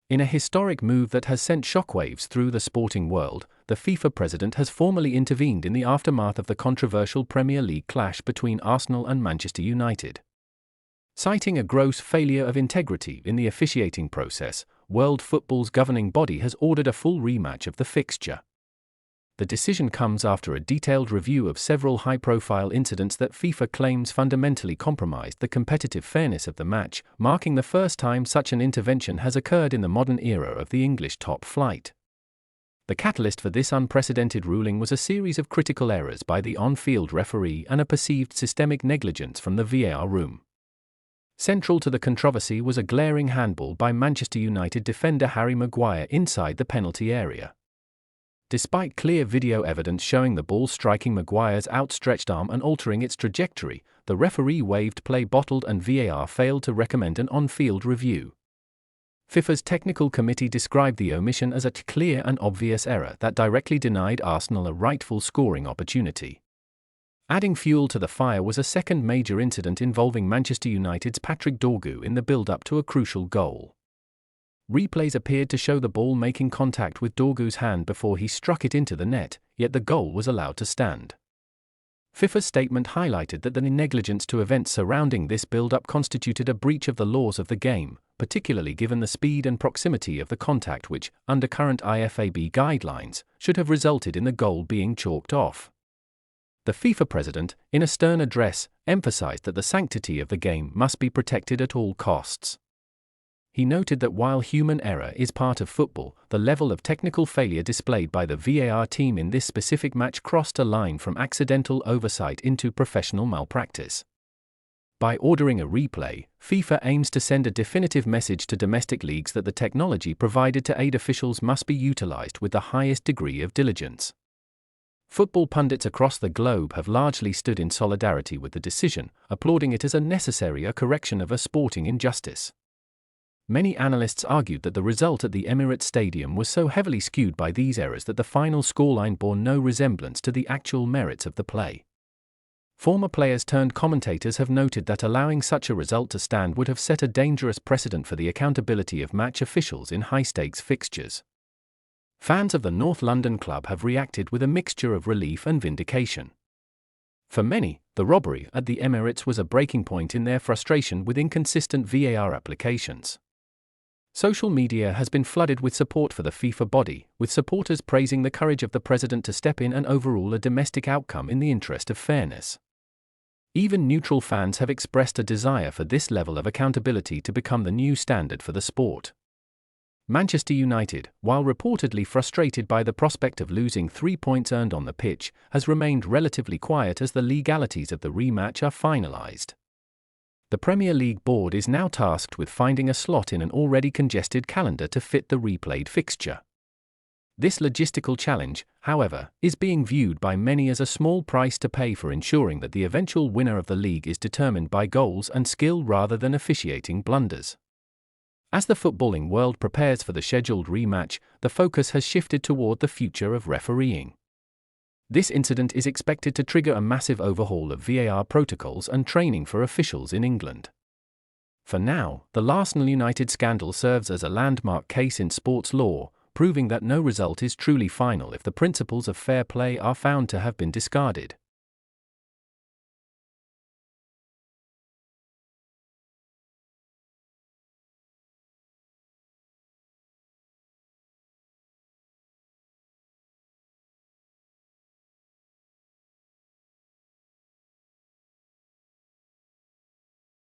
In a historic move that has sent shockwaves through the sporting world, the FIFA president has formally intervened in the aftermath of the controversial Premier League clash between Arsenal and Manchester United. Citing a gross failure of integrity in the officiating process, world football's governing body has ordered a full rematch of the fixture. The decision comes after a detailed review of several high-profile incidents that FIFA claims fundamentally compromised the competitive fairness of the match, marking the first time such an intervention has occurred in the modern era of the English top flight. The catalyst for this unprecedented ruling was a series of critical errors by the on-field referee and a perceived systemic negligence from the VAR room. Central to the controversy was a glaring handball by Manchester United defender Harry Maguire inside the penalty area. Despite clear video evidence showing the ball striking Maguire's outstretched arm and altering its trajectory, the referee waved play bottled and VAR failed to recommend an on-field review. FIFA's technical committee described the omission as a clear and obvious error that directly denied Arsenal a rightful scoring opportunity. Adding fuel to the fire was a second major incident involving Manchester United's Patrick Dorgu in the build-up to a crucial goal. Replays appeared to show the ball making contact with Dorgu's hand before he struck it into the net, yet the goal was allowed to stand. FIFA's statement highlighted that the negligence to events surrounding this build-up constituted a breach of the laws of the game, particularly given the speed and proximity of the contact which, under current IFAB guidelines, should have resulted in the goal being chalked off. The FIFA president, in a stern address, emphasized that the sanctity of the game must be protected at all costs. He noted that while human error is part of football, the level of technical failure displayed by the VAR team in this specific match crossed a line from accidental oversight into professional malpractice. By ordering a replay, FIFA aims to send a definitive message to domestic leagues that the technology provided to aid officials must be utilized with the highest degree of diligence. Football pundits across the globe have largely stood in solidarity with the decision, applauding it as a necessary correction of a sporting injustice. Many analysts argued that the result at the Emirates Stadium was so heavily skewed by these errors that the final scoreline bore no resemblance to the actual merits of the play. Former players turned commentators have noted that allowing such a result to stand would have set a dangerous precedent for the accountability of match officials in high-stakes fixtures. Fans of the North London club have reacted with a mixture of relief and vindication. For many, the robbery at the Emirates was a breaking point in their frustration with inconsistent VAR applications. Social media has been flooded with support for the FIFA body, with supporters praising the courage of the president to step in and overrule a domestic outcome in the interest of fairness. Even neutral fans have expressed a desire for this level of accountability to become the new standard for the sport. Manchester United, while reportedly frustrated by the prospect of losing 3 points earned on the pitch, has remained relatively quiet as the legalities of the rematch are finalised. The Premier League board is now tasked with finding a slot in an already congested calendar to fit the replayed fixture. This logistical challenge, however, is being viewed by many as a small price to pay for ensuring that the eventual winner of the league is determined by goals and skill rather than officiating blunders. As the footballing world prepares for the scheduled rematch, the focus has shifted toward the future of refereeing. This incident is expected to trigger a massive overhaul of VAR protocols and training for officials in England. For now, the Arsenal United scandal serves as a landmark case in sports law, proving that no result is truly final if the principles of fair play are found to have been discarded.